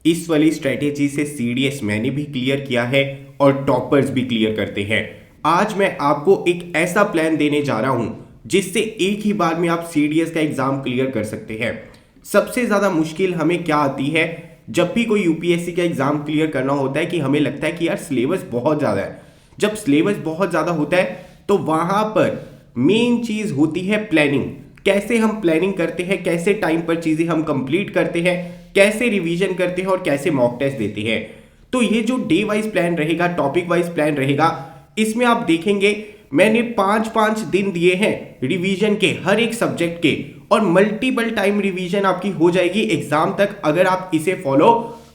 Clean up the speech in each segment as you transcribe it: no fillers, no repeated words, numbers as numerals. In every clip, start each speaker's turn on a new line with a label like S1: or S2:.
S1: इस वाली स्ट्रेटेजी से सीडीएस मैंने भी क्लियर किया है और टॉपर्स भी क्लियर करते हैं। आज मैं आपको एक ऐसा प्लान देने जा रहा हूं जिससे एक ही बार में आप सीडीएस का एग्जाम क्लियर कर सकते हैं। सबसे ज्यादा मुश्किल हमें क्या आती है जब भी कोई यूपीएससी का एग्जाम क्लियर करना होता है कि हमें लगता है कि यार सिलेबस बहुत ज्यादा है। जब सिलेबस बहुत ज्यादा होता है तो वहां पर मेन चीज होती है प्लानिंग। कैसे हम प्लानिंग करते हैं, कैसे टाइम पर चीजें हम कंप्लीट करते हैं, कैसे रिवीजन करते हैं और कैसे मॉक टेस्ट देते हैं। तो ये जो डे वाइज प्लान रहेगा, टॉपिक वाइज प्लान रहेगा, इसमें आप देखेंगे मैंने 5-5 दिन दिए हैं रिवीजन के, हर एक सब्जेक्ट के, और मल्टीपल टाइम रिवीजन आपकी हो जाएगी एग्जाम तक अगर आप इसे फॉलो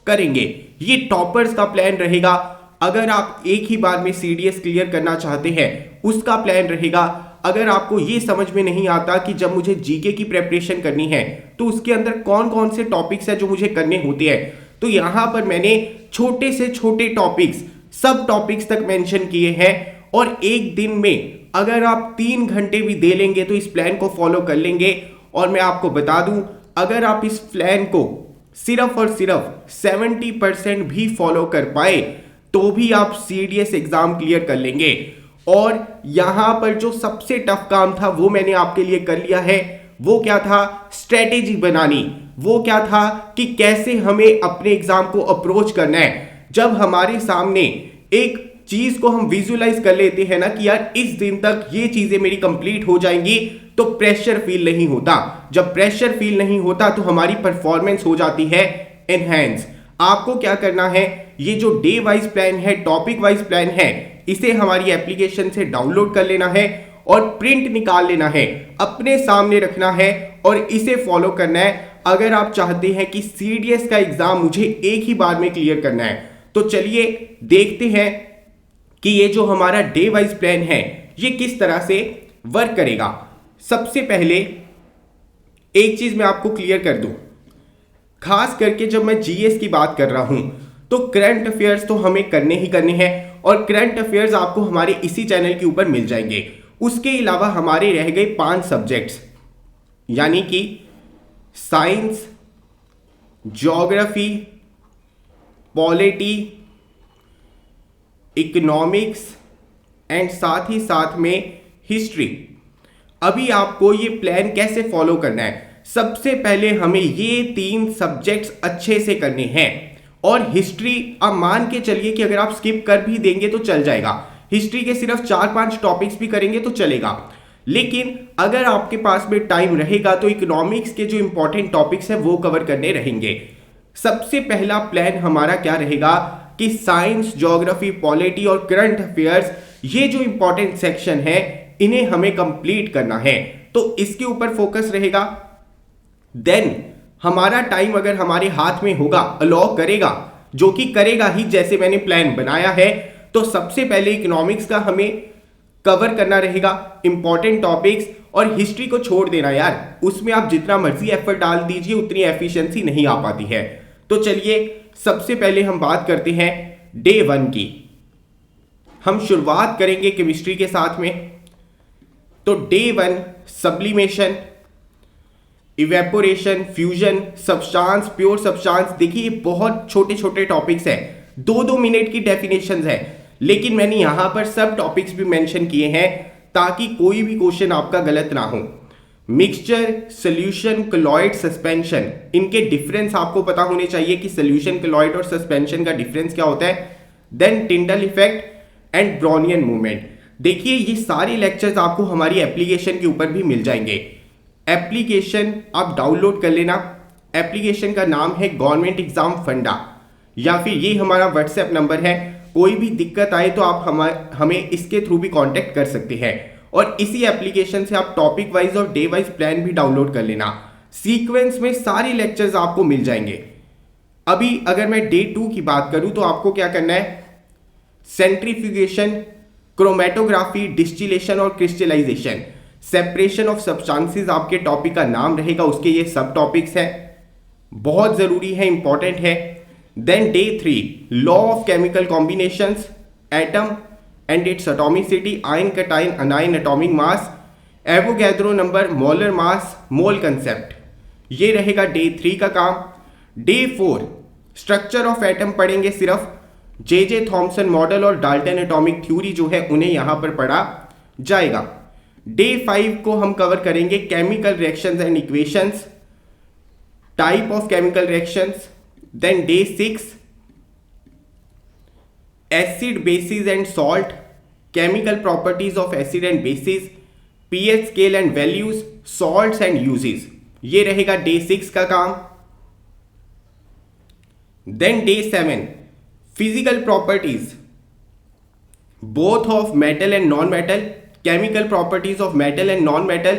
S1: करेंगे। ये टॉपर्स का प्लान रहेगा। अगर आप एक ही बार में सीडीएस क्लियर करना चाहते हैं उसका प्लान रहेगा। अगर आपको ये समझ में नहीं आता कि जब मुझे जीके की प्रिपरेशन करनी है तो उसके अंदर कौन कौन से टॉपिक्स है जो मुझे करने होते हैं, तो यहां पर मैंने छोटे से छोटे टॉपिक्स, सब टॉपिक्स तक मेंशन किए हैं। और एक दिन में अगर आप 3 घंटे भी दे लेंगे तो इस प्लान को फॉलो कर लेंगे। और मैं आपको बता दूं, अगर आप इस प्लान को सिर्फ और सिर्फ 70% भी फॉलो कर पाए तो भी आप सीडीएस एग्जाम क्लियर कर लेंगे। और यहां पर जो सबसे टफ काम था वो मैंने आपके लिए कर लिया है। वो क्या था? स्ट्रेटेजी बनानी। वो क्या था कि कैसे हमें अपने एग्जाम को अप्रोच करना है। जब हमारे सामने एक चीज को हम विजुअलाइज कर लेते हैं ना कि यार इस दिन तक ये चीजें मेरी कंप्लीट हो जाएंगी, तो प्रेशर फील नहीं होता। जब प्रेशर फील नहीं होता तो हमारी परफॉर्मेंस हो जाती है एनहांस। आपको क्या करना है, ये जो डे वाइज प्लान है, टॉपिक वाइज प्लान है, इसे हमारी एप्लीकेशन से डाउनलोड कर लेना है और प्रिंट निकाल लेना है, अपने सामने रखना है और इसे फॉलो करना है। अगर आप चाहते हैं कि सीडीएस का एग्जाम मुझे एक ही बार में क्लियर करना है तो चलिए देखते हैं कि ये जो हमारा डे वाइज प्लान है ये किस तरह से वर्क करेगा। सबसे पहले एक चीज मैं आपको क्लियर कर दूं, खास करके जब मैं जीएस की बात कर रहा हूं तो करंट अफेयर्स तो हमें करने ही करने हैं और करंट अफेयर्स आपको हमारे इसी चैनल के ऊपर मिल जाएंगे। उसके अलावा हमारे रह गए 5 सब्जेक्ट्स, यानी कि science, geography, polity, economics and साथ ही साथ में हिस्ट्री। अभी आपको ये प्लान कैसे फॉलो करना है, सबसे पहले हमें ये 3 सब्जेक्ट्स अच्छे से करने हैं। और हिस्ट्री आप मान के चलिए कि अगर आप स्किप कर भी देंगे तो चल जाएगा, हिस्ट्री के सिर्फ 4-5 टॉपिक्स भी करेंगे तो चलेगा। लेकिन अगर आपके पास में टाइम रहेगा तो इकोनॉमिक्स के जो इंपॉर्टेंट टॉपिक्स हैं वो कवर करने रहेंगे। सबसे पहला प्लान हमारा क्या रहेगा कि साइंस, ज्योग्राफी, पॉलिटी और करंट अफेयर्स, ये जो इंपॉर्टेंट सेक्शन है इन्हें हमें कंप्लीट करना है, तो इसके ऊपर फोकस रहेगा। देन हमारा टाइम अगर हमारे हाथ में होगा, अलाउ करेगा, जो कि करेगा ही जैसे मैंने प्लान बनाया है, तो सबसे पहले इकोनॉमिक्स का हमें कवर करना रहेगा, इंपॉर्टेंट टॉपिक्स, और हिस्ट्री को छोड़ देना यार, उसमें आप जितना मर्जी एफर्ट डाल दीजिए उतनी एफिशिएंसी नहीं आ पाती है। तो चलिए सबसे पहले हम बात करते हैं डे 1 की। हम शुरुआत करेंगे केमिस्ट्री के साथ में। तो day 1 sublimation, evaporation, fusion, substance, pure substance. देखिए ये बहुत छोटे छोटे टॉपिक्स हैं, 2-2 मिनट की डेफिनेशंस है, लेकिन मैंने यहां पर सब टॉपिक्स भी मेंशन किए हैं ताकि कोई भी क्वेश्चन आपका गलत ना हो। मिक्सचर, सोल्यूशन, कोलॉइड, सस्पेंशन, इनके डिफरेंस आपको पता होने चाहिए कि सोल्यूशन, कोलॉइड और सस्पेंशन का डिफरेंस क्या होता है। Then Tyndall effect and Brownian movement. देखिए ये सारे लेक्चर्स आपको हमारी एप्लीकेशन के ऊपर भी मिल जाएंगे। एप्लीकेशन आप डाउनलोड कर लेना। एप्लीकेशन का नाम है गवर्नमेंट एग्जाम फंडा, या फिर ये हमारा व्हाट्सएप नंबर है। कोई भी दिक्कत आए तो आप हमें इसके थ्रू भी कांटेक्ट कर सकते हैं। और इसी एप्लीकेशन से आप टॉपिक वाइज और डे वाइज प्लान भी डाउनलोड कर लेना। सीक्वेंस में सारे लेक्चर्स आपको मिल जाएंगे। अभी अगर मैं डे 2 की बात करूं तो आपको क्या करना है, सेंट्रीफ्यूगेशन, क्रोमेटोग्राफी, डिस्टिलेशन और क्रिस्टलाइजेशन, सेपरेशन ऑफ सब्सटेंसेस आपके टॉपिक का नाम रहेगा, उसके ये सब टॉपिक्स हैं, बहुत जरूरी है, इंपॉर्टेंट है। Then day 3 law of chemical combinations, atom and its atomicity, ion, cation, anion, atomic mass, Avogadro number, molar mass, mole concept, ये रहेगा डे 3 का काम। डे 4 स्ट्रक्चर ऑफ एटम पढ़ेंगे सिर्फ जे थॉमसन मॉडल और डाल्टन एटॉमिक थ्योरी जो है उन्हें यहां पर पढ़ा जाएगा। डे 5 को हम कवर करेंगे chemical reactions and equations, type of chemical reactions. Then day 6 acid bases and salt, chemical properties of acid and bases, pH scale and values, salts and uses, ये रहेगा डे 6 का काम। Then day 7 physical properties both of metal and non metal, chemical properties of metal and non-metal,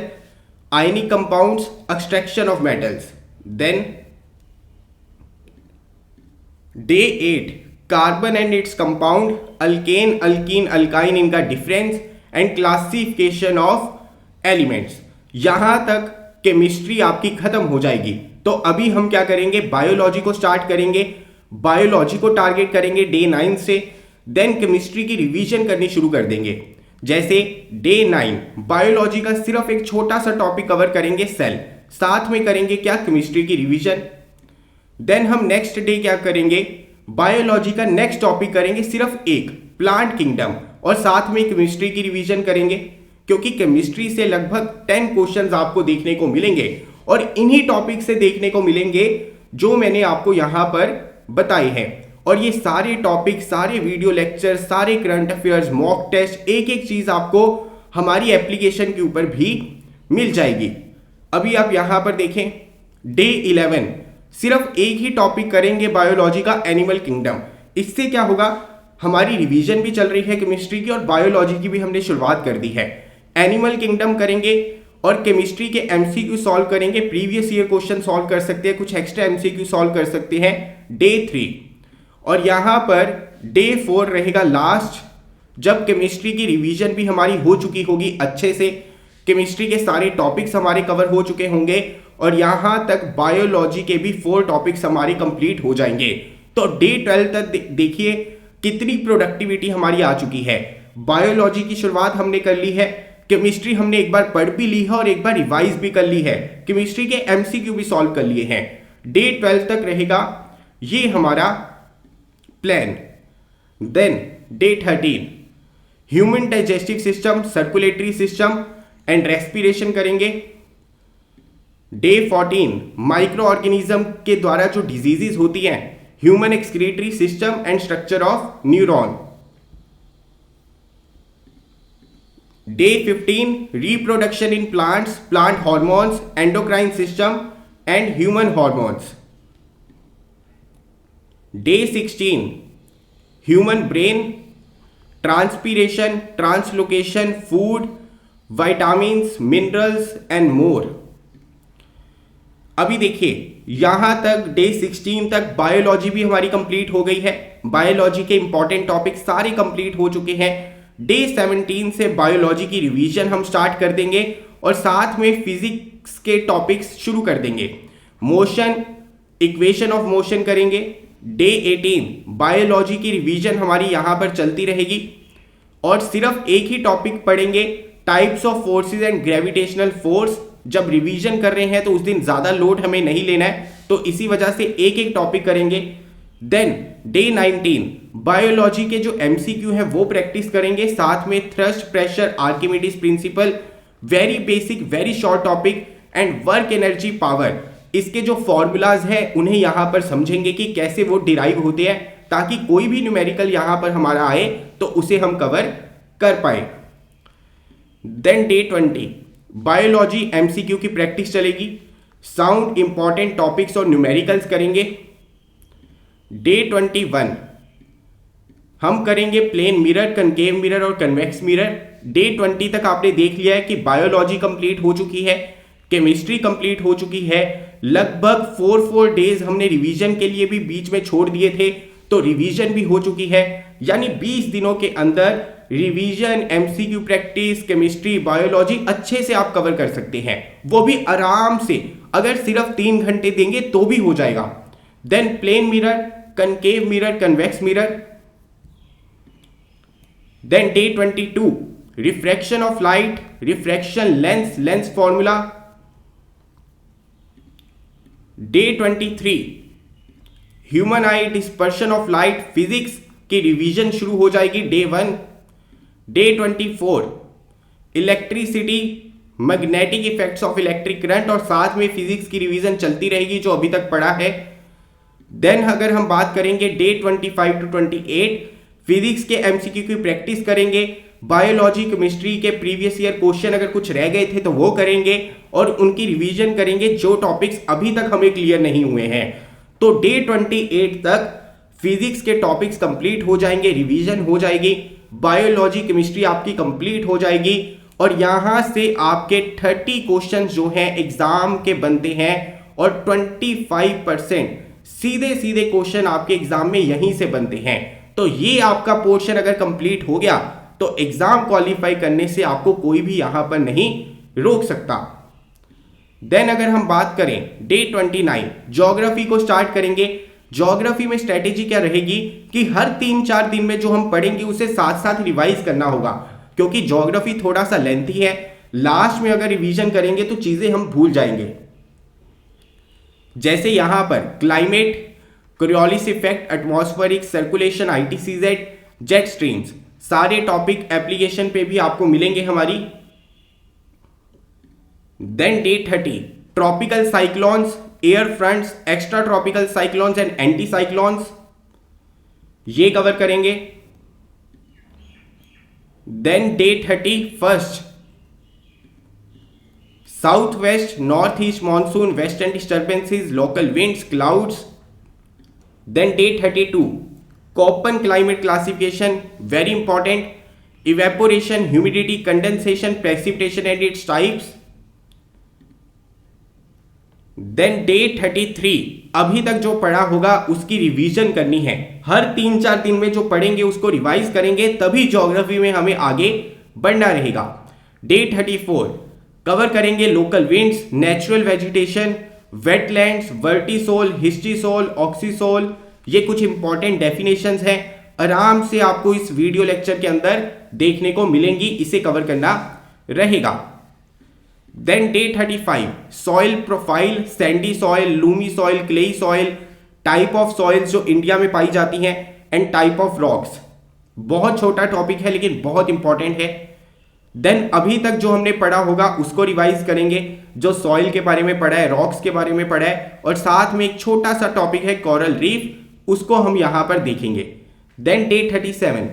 S1: ionic compounds, extraction of metals. Then day 8 carbon and its compound, alkane, alkene, alkyne, इनका difference and classification of elements। यहां तक chemistry आपकी खत्म हो जाएगी। तो अभी हम क्या करेंगे, बायोलॉजी को स्टार्ट करेंगे। बायोलॉजी को टारगेट करेंगे डे 9 से, देन केमिस्ट्री की रिवीजन करनी शुरू कर देंगे। जैसे डे 9 बायोलॉजी का सिर्फ एक छोटा सा टॉपिक कवर करेंगे, सेल, साथ में करेंगे क्या, केमिस्ट्री की रिवीजन। देन हम नेक्स्ट डे क्या करेंगे, बायोलॉजी का नेक्स्ट टॉपिक करेंगे सिर्फ एक, प्लांट किंगडम, और साथ में केमिस्ट्री की रिवीजन करेंगे, क्योंकि केमिस्ट्री से लगभग 10 क्वेश्चंस आपको देखने को मिलेंगे और इन्हीं टॉपिक से देखने को मिलेंगे जो मैंने आपको यहां पर बताए हैं। और ये सारे टॉपिक, सारे वीडियो लेक्चर, सारे करंट अफेयर्स, मॉक टेस्ट, एक एक चीज आपको हमारी एप्लीकेशन के ऊपर भी मिल जाएगी। अभी आप यहां पर देखें, डे 11 सिर्फ एक ही टॉपिक करेंगे बायोलॉजी का, एनिमल किंगडम। इससे क्या होगा, हमारी रिवीजन भी चल रही है केमिस्ट्री की और बायोलॉजी की भी हमने शुरुआत कर दी है। एनिमल किंगडम करेंगे और केमिस्ट्री के एमसीक्यू सॉल्व करेंगे, प्रीवियस ईयर क्वेश्चन सॉल्व कर सकते हैं, कुछ एक्स्ट्रा एमसीक्यू सॉल्व कर सकते हैं डे 3। और यहां पर डे 4 रहेगा लास्ट, जब केमिस्ट्री की रिवीजन भी हमारी हो चुकी होगी अच्छे से, केमिस्ट्री के सारे टॉपिक्स हमारे कवर हो चुके होंगे और यहां तक बायोलॉजी के भी 4 टॉपिक्स हमारे कंप्लीट हो जाएंगे। तो डे 12 तक देखिए कितनी प्रोडक्टिविटी हमारी आ चुकी है। बायोलॉजी की शुरुआत हमने कर ली है, केमिस्ट्री हमने एक बार पढ़ भी ली है और एक बार रिवाइज भी कर ली है, केमिस्ट्री के एमसीक्यू भी सॉल्व कर लिए हैं। डे 12 तक रहेगा ये हमारा plan. Then day 13 human digestive system, circulatory system and respiration करेंगे। डे 14 माइक्रो ऑर्गेनिज्म के द्वारा जो डिजीजेस होती हैं, human excretory system and structure of neuron. Day 15 reproduction in plants, plant hormones, endocrine system and human hormones. Day 16 human brain, transpiration, translocation, food, vitamins, minerals and more. अभी देखिए यहां तक day 16 तक बायोलॉजी भी हमारी complete हो गई है, बायोलॉजी के इंपॉर्टेंट टॉपिक सारे कंप्लीट हो चुके हैं। डे 17 से बायोलॉजी की रिवीजन हम स्टार्ट कर देंगे और साथ में फिजिक्स के टॉपिक्स शुरू कर देंगे। मोशन, इक्वेशन ऑफ मोशन करेंगे। डे 18 बायोलॉजी की रिवीजन हमारी यहां पर चलती रहेगी और सिर्फ एक ही टॉपिक पढ़ेंगे, types of forces and gravitational force. जब रिवीजन कर रहे हैं तो उस दिन ज्यादा लोड हमें नहीं लेना है, तो इसी वजह से एक एक टॉपिक करेंगे। देन डे 19 बायोलॉजी के जो एमसीक्यू है वो प्रैक्टिस करेंगे, साथ में thrust, pressure, Archimedes principal, very basic very short topic and work energy power. इसके जो फॉर्मूलाज है उन्हें यहां पर समझेंगे कि कैसे वो डिराइव होते हैं, ताकि कोई भी न्यूमेरिकल यहां पर हमारा आए तो उसे हम कवर कर पाए। देन डे 20 बायोलॉजी एमसीक्यू की प्रैक्टिस चलेगी, साउंड, इंपॉर्टेंट टॉपिक्स और न्यूमेरिकल्स करेंगे। डे 21 हम करेंगे प्लेन मिरर, कनकेव मिरर और कन्वेक्स मिरर। डे 20 तक आपने देख लिया है कि बायोलॉजी कंप्लीट हो चुकी है, केमिस्ट्री कंप्लीट हो चुकी है, लगभग 4 डेज हमने रिवीजन के लिए भी बीच में छोड़ दिए थे, तो रिवीजन भी हो चुकी है। यानी 20 दिनों के अंदर revision, MCQ practice, chemistry, biology अच्छे से आप कवर कर सकते हैं, वो भी आराम से। अगर सिर्फ 3 घंटे देंगे तो भी हो जाएगा। Then plane mirror, concave mirror, convex mirror. Then day 22 refraction of light, refraction lens, lens formula. Day 23 human eye, dispersion of light, physics की रिवीजन शुरू हो जाएगी day 1। Day 24 electricity, magnetic effects of electric current, और साथ में physics की revision चलती रहेगी जो अभी तक पढ़ा है। देन अगर हम बात करेंगे डे 25 टू 28 फिजिक्स के एमसीक्यू की प्रैक्टिस करेंगे, बायोलॉजी केमिस्ट्री के प्रीवियस ईयर क्वेश्चन अगर कुछ रह गए थे तो वो करेंगे और उनकी रिवीजन करेंगे जो टॉपिक्स अभी तक हमें क्लियर नहीं हुए हैं। तो डे 28 तक फिजिक्स के टॉपिक्स कंप्लीट हो जाएंगे, रिवीजन हो जाएगी, बायोलॉजी केमिस्ट्री आपकी कंप्लीट हो जाएगी और यहां से आपके 30 क्वेश्चन जो हैं एग्जाम के बनते हैं और 25% सीधे सीधे क्वेश्चन आपके एग्जाम में यहीं से बनते हैं। तो ये आपका पोर्शन अगर कंप्लीट हो गया तो एग्जाम क्वालिफाई करने से आपको कोई भी यहां पर नहीं रोक सकता। देन अगर हम बात करें डे 29 ज्योग्राफी को स्टार्ट करेंगे। ज्योग्राफी में स्ट्रेटेजी क्या रहेगी कि हर 3-4 दिन में जो हम पढ़ेंगे उसे साथ साथ रिवाइज करना होगा, क्योंकि ज्योग्राफी थोड़ा सा लेंथी है। लास्ट में अगर रिवीजन करेंगे तो चीजें हम भूल जाएंगे। जैसे यहां पर climate, Coriolis effect, atmospheric circulation, ITCZ, jet streams, सारे टॉपिक एप्लीकेशन पे भी आपको मिलेंगे हमारी। Then day 30 tropical cyclones, air fronts, extra tropical cyclones and anti cyclones, ये कवर करेंगे। Then day 31 south west, north east monsoon, western disturbances, local winds, clouds. Then day 32 Koppen climate classification, very important, evaporation, humidity, condensation, precipitation and its types. Then day 33 अभी तक जो पढ़ा होगा उसकी revision करनी है। हर 3-4 दिन में जो पढ़ेंगे उसको रिवाइज करेंगे, तभी ज्योग्राफी में हमें आगे बढ़ना रहेगा। डे 34 कवर करेंगे local winds, natural vegetation, wetlands, vertisol, histosol, oxisol, ये कुछ इंपॉर्टेंट डेफिनेशंस हैं, आराम से आपको इस वीडियो लेक्चर के अंदर देखने को मिलेंगी, इसे कवर करना रहेगा। Then day 35 soil profile, sandy soil, loamy soil, clayey soil, type of soils जो इंडिया में पाई जाती हैं एंड टाइप ऑफ रॉक्स। बहुत छोटा टॉपिक है लेकिन बहुत इंपॉर्टेंट है। देन अभी तक जो हमने पढ़ा होगा उसको रिवाइज करेंगे, जो सॉइल के बारे में पढ़ा है, रॉक्स के बारे में पढ़ा है, और साथ में एक छोटा सा टॉपिक है कोरल रीफ, उसको हम यहां पर देखेंगे। Then day 37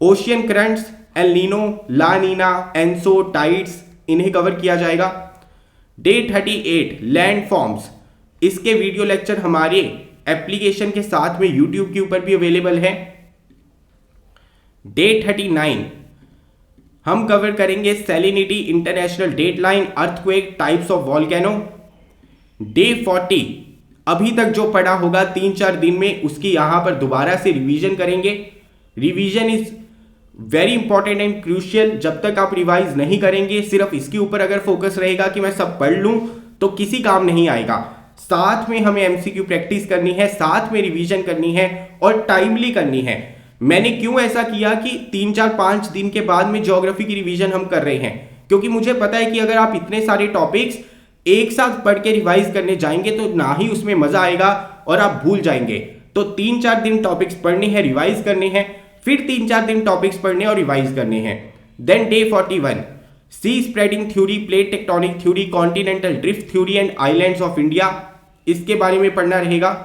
S1: ocean currents, El Nino, La Nina, ENSO, tides, इन्हें कवर किया जाएगा। डे 38 लैंड फॉर्म्स, इसके वीडियो लेक्चर हमारे एप्लीकेशन के साथ में यूट्यूब के ऊपर भी अवेलेबल है। डे 39 हम कवर करेंगे salinity, international deadline, earthquake, types of volcano. Day 40 अभी तक जो पढ़ा होगा 3-4 दिन में उसकी यहां पर दोबारा से रिवीजन करेंगे। Revision is very important and crucial. जब तक आप रिवाइज नहीं करेंगे, सिर्फ इसके ऊपर अगर फोकस रहेगा कि मैं सब पढ़ लूं तो किसी काम नहीं आएगा। साथ में हमें एमसीक्यू प्रैक्टिस करनी है, साथ में रिवीजन करनी है और टाइमली करनी है। मैंने क्यों ऐसा किया कि 3-4-5 दिन के बाद में ज्योग्राफी की रिवीजन हम कर रहे हैं, क्योंकि मुझे पता है कि अगर आप इतने सारे टॉपिक्स एक साथ पढ़ के रिवाइज करने जाएंगे तो ना ही उसमें मजा आएगा और आप भूल जाएंगे। तो 3-4 दिन टॉपिक्स पढ़ने हैं, रिवाइज करने हैं, फिर 3-4 दिन टॉपिक्स पढ़ने और रिवाइज करने हैं। Then day 41 sea spreading theory, plate tectonic theory, continental drift theory and islands of India, इसके बारे में पढ़ना रहेगा।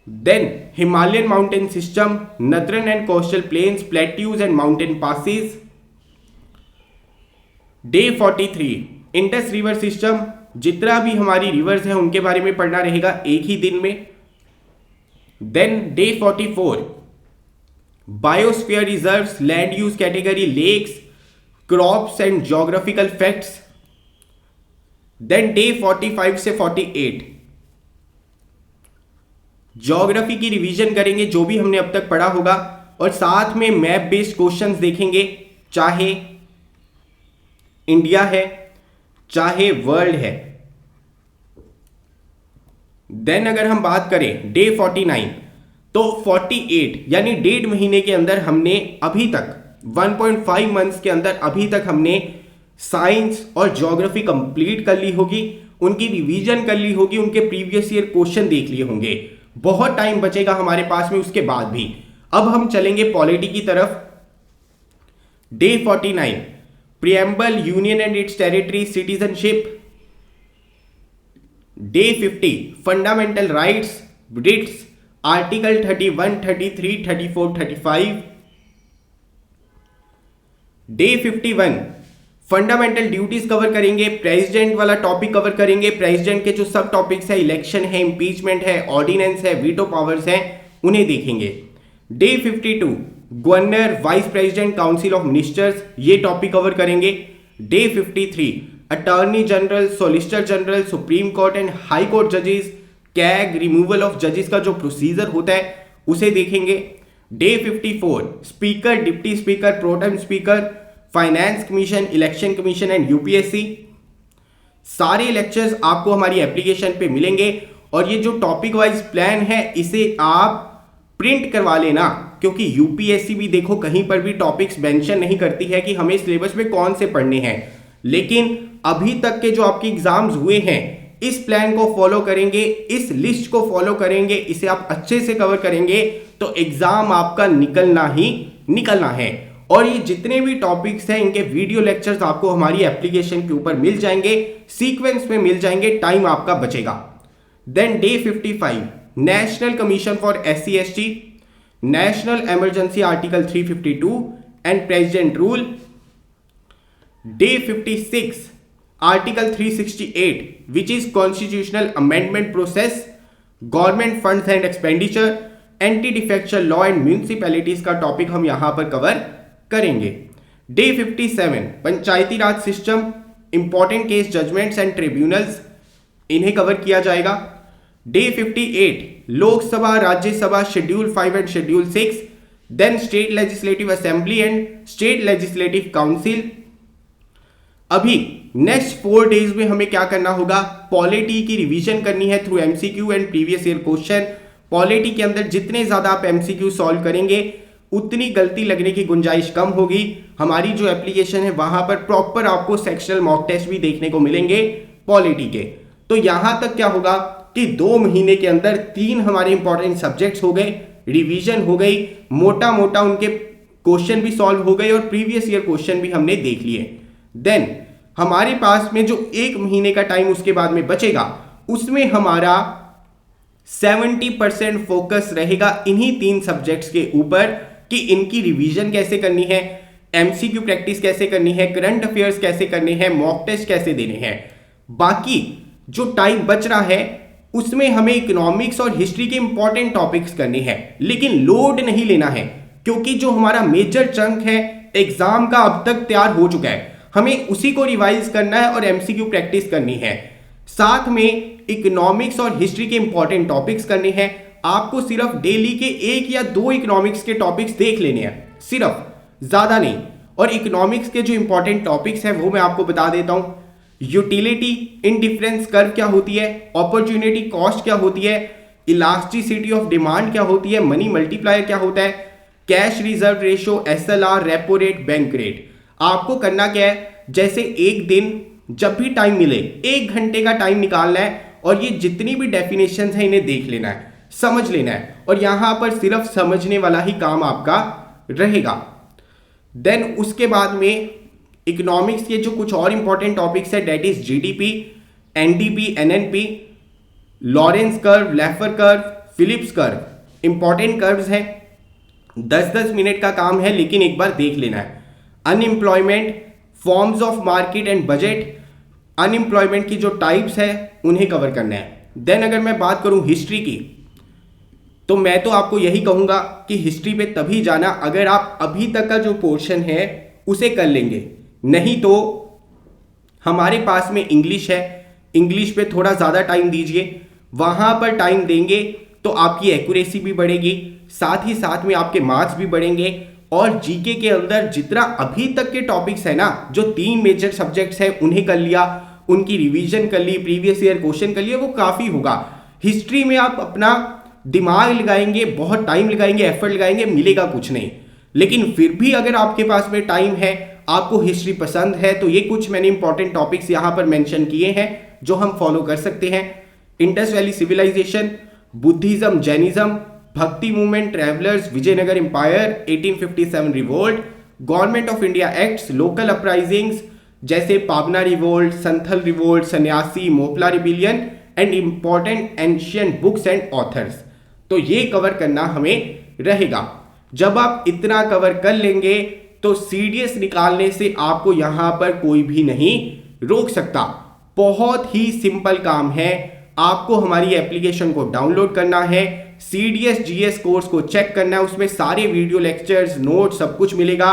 S1: Then Himalayan mountain system, northern and coastal plains, plateaus and mountain passes. Day 43 Indus river system, जितना भी हमारी रिवर्स है उनके बारे में पढ़ना रहेगा एक ही दिन में। Then day 44 biosphere reserves, land use category, lakes, crops and geographical facts. Then day 45 से 48 ज्योग्राफी की रिवीजन करेंगे, जो भी हमने अब तक पढ़ा होगा, और साथ में मैप बेस्ड क्वेश्चंस देखेंगे, चाहे इंडिया है चाहे वर्ल्ड है। देन अगर हम बात करें डे 49 तो 48 यानी 1.5 महीने के अंदर हमने अभी तक 1.5 मंथ्स के अंदर अभी तक हमने साइंस और ज्योग्राफी कंप्लीट कर ली होगी, उनकी रिवीजन कर ली होगी, उनके प्रीवियस ईयर क्वेश्चन देख लिए होंगे। बहुत टाइम बचेगा हमारे पास में उसके बाद भी। अब हम चलेंगे पॉलिटी की तरफ। Day 49 preamble, union and its territory, citizenship. Day 50 fundamental rights, writs, article 31, 33, 34, 35। Day 51 fundamental duties cover करेंगे, प्रेसिडेंट वाला टॉपिक कवर करेंगे, प्रेसिडेंट के जो सब टॉपिक्स है, इलेक्शन है, इंपीचमेंट है, ऑर्डिनेंस है, वीटो पावर्स हैं, उन्हें देखेंगे। Day 52 governor, vice president, council of ministers, ये टॉपिक कवर करेंगे। Day 53 attorney general, solicitor general, supreme court and high court जजेस, कैग, रिमूवल ऑफ जजेस का जो प्रोसीजर होता है उसे देखेंगे। Day 54 speaker, deputy speaker, pro tem speaker, finance commission, election commission and UPSC. सारे लेक्चर्स आपको हमारी एप्लीकेशन पे मिलेंगे और ये जो टॉपिक वाइज प्लान है इसे आप प्रिंट करवा लेना, क्योंकि यूपीएससी भी देखो कहीं पर भी टॉपिक्स मेंशन नहीं करती है कि हमें सिलेबस में कौन से पढ़ने हैं, लेकिन अभी तक के जो आपके एग्जाम्स हुए हैं इस प्लान को फॉलो करेंगे, इस लिस्ट को फॉलो करेंगे, इसे आप अच्छे से कवर करेंगे तो एग्जाम आपका निकलना ही निकलना है। और ये जितने भी टॉपिक्स हैं इनके वीडियो लेक्चर्स आपको हमारी एप्लीकेशन के ऊपर मिल जाएंगे, सीक्वेंस में मिल जाएंगे, टाइम आपका बचेगा। Then day 55 national commission for SC ST, national emergency article 352 and president rule. Day 56 article 368 which is constitutional amendment process, government funds and expenditure, anti defection law and municipalities का topic हम यहां पर cover करेंगे। Day 57 panchayati raj system, important case judgments and tribunals, इन्हें cover किया जाएगा। Day 58 Lok Sabha, Rajya Sabha, schedule 5 and schedule 6, then state legislative assembly and state legislative council. अभी next 4 days में हमें क्या करना होगा, पॉलिटी की रिवीजन करनी है through MCQ and previous year question. Polity के अंदर जितने ज्यादा आप एमसीक्यू सॉल्व करेंगे उतनी गलती लगने की गुंजाइश कम होगी। हमारी जो एप्लीकेशन है वहां पर प्रॉपर आपको सेक्शनल मॉक टेस्ट भी देखने को मिलेंगे पॉलिटी के। तो यहां तक क्या होगा कि 2 महीने के अंदर 3 हमारे इंपॉर्टेंट सब्जेक्ट्स हो गए, रिवीजन हो गई, मोटा मोटा उनके क्वेश्चन भी सॉल्व हो गए और प्रीवियस ईयर क्वेश्चन भी हमने देख लिए। देन हमारे पास में जो 1 महीने का टाइम उसके बाद में बचेगा उसमें हमारा 70% फोकस रहेगा इन्हीं 3 सब्जेक्ट्स के ऊपर कि इनकी रिवीजन कैसे करनी है, एमसीक्यू प्रैक्टिस कैसे करनी है, करंट अफेयर्स कैसे करने हैं, मॉक टेस्ट कैसे देने हैं। बाकी जो टाइम बच रहा है उसमें हमें इकोनॉमिक्स और हिस्ट्री के इंपॉर्टेंट टॉपिक्स करने हैं, लेकिन लोड नहीं लेना है क्योंकि जो हमारा मेजर चंक है एग्जाम का अब तक तैयार हो चुका है, हमें उसी को रिवाइज करना है और एमसीक्यू प्रैक्टिस करनी है। साथ में इकोनॉमिक्स और हिस्ट्री के इंपॉर्टेंट टॉपिक्स करने हैं। आपको सिर्फ डेली के 1 या 2 इकोनॉमिक्स के टॉपिक्स देख लेने हैं, सिर्फ, ज्यादा नहीं। और इकोनॉमिक्स के जो इंपॉर्टेंट टॉपिक्स हैं वो मैं आपको बता देता हूं। यूटिलिटी इंडिफरेंस कर्व क्या होती है, अपॉर्चुनिटी कॉस्ट क्या होती है, इलास्टिसिटी ऑफ डिमांड क्या होती है, मनी मल्टीप्लायर क्या होता है, cash reserve ratio, SLR, repo rate, bank rate. आपको करना क्या है, जैसे एक दिन जब भी टाइम मिले 1 घंटे का टाइम निकालना है और ये जितनी भी डेफिनेशंस हैं इन्हें देख लेना है, समझ लेना है, और यहां पर सिर्फ समझने वाला ही काम आपका रहेगा। देन उसके बाद में इकोनॉमिक्स के जो कुछ और इंपॉर्टेंट टॉपिक्स है that is GDP, NDP, NNP, Lorenz curve, Laffer curve, Phillips curve. Important curves हैं, 10-10 मिनट का काम है लेकिन एक बार देख लेना है। Unemployment, forms of market and budget, unemployment की जो टाइप्स है उन्हें कवर करना है। देन अगर मैं बात करूं हिस्ट्री की तो मैं तो आपको यही कहूंगा कि हिस्ट्री पे तभी जाना अगर आप अभी तक का जो पोर्शन है उसे कर लेंगे, नहीं तो हमारे पास में इंग्लिश है, इंग्लिश पे थोड़ा ज़्यादा टाइम दीजिए, वहां पर टाइम देंगे तो आपकी एक्यूरेसी भी बढ़ेगी, साथ ही साथ में आपके मार्क्स भी बढ़ेंगे। और जीके के अंदर जितना अभी तक के टॉपिक्स है ना, जो 3 मेजर सब्जेक्ट्स हैं उन्हें कर लिया, उनकी रिवीजन कर ली, प्रीवियस ईयर क्वेश्चन कर लिए, वो काफ़ी होगा। हिस्ट्री में आप अपना दिमाग लगाएंगे, बहुत टाइम लगाएंगे, एफर्ट लगाएंगे, मिलेगा कुछ नहीं। लेकिन फिर भी अगर आपके पास में टाइम है, आपको हिस्ट्री पसंद है, तो ये कुछ मैंने इंपॉर्टेंट टॉपिक्स यहाँ पर मेंशन किए हैं जो हम फॉलो कर सकते हैं। Indus valley civilisation, Buddhism, Jainism, Bhakti movement, travellers, Vijayanagara empire, 1857 revolt, government of India Acts, local uprisings जैसे Pabna revolt, Santhal revolt, Sanyasi, Moplah rebellion and important ancient books and authors. तो ये कवर करना हमें रहेगा। जब आप इतना कवर कर लेंगे तो सीडीएस निकालने से आपको यहां पर कोई भी नहीं रोक सकता। बहुत ही सिंपल काम है, आपको हमारी एप्लीकेशन को डाउनलोड करना है, सीडीएस जीएस कोर्स को चेक करना है, उसमें सारे वीडियो लेक्चर्स, नोट सब कुछ मिलेगा।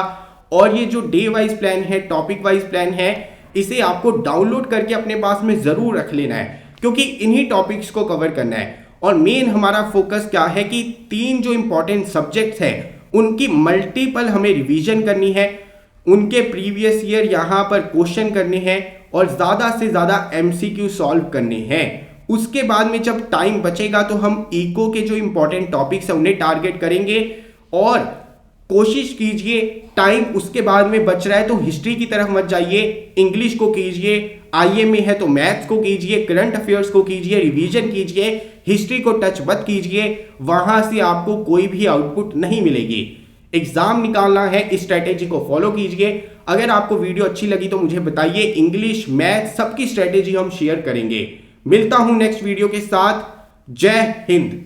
S1: और ये जो डे वाइज प्लान है, टॉपिक वाइज प्लान है, इसे आपको डाउनलोड करके अपने पास में जरूर रख लेना है, क्योंकि इन्हीं टॉपिक्स को कवर करना है। और मेन हमारा फोकस क्या है कि 3 जो इंपॉर्टेंट सब्जेक्ट्स हैं उनकी मल्टीपल हमें रिवीजन करनी है, उनके प्रीवियस ईयर यहां पर क्वेश्चन करने हैं और ज्यादा से ज्यादा एमसीक्यू सॉल्व करने हैं। उसके बाद में जब टाइम बचेगा तो हम इको के जो इंपॉर्टेंट टॉपिक्स हैं उन्हें टारगेट करेंगे। और कोशिश कीजिए, टाइम उसके बाद में बच रहा है तो हिस्ट्री की तरफ मत जाइए, इंग्लिश को कीजिए, आईएमए है तो मैथ्स को कीजिए, करंट अफेयर्स को कीजिए, रिवीजन कीजिए, हिस्ट्री को टच मत कीजिए, वहां से आपको कोई भी आउटपुट नहीं मिलेगी। एग्जाम निकालना है, इस स्ट्रेटेजी को फॉलो कीजिए। अगर आपको वीडियो अच्छी लगी तो मुझे बताइए, इंग्लिश, मैथ सबकी स्ट्रेटेजी हम शेयर करेंगे। मिलता हूं नेक्स्ट वीडियो के साथ। जय हिंद।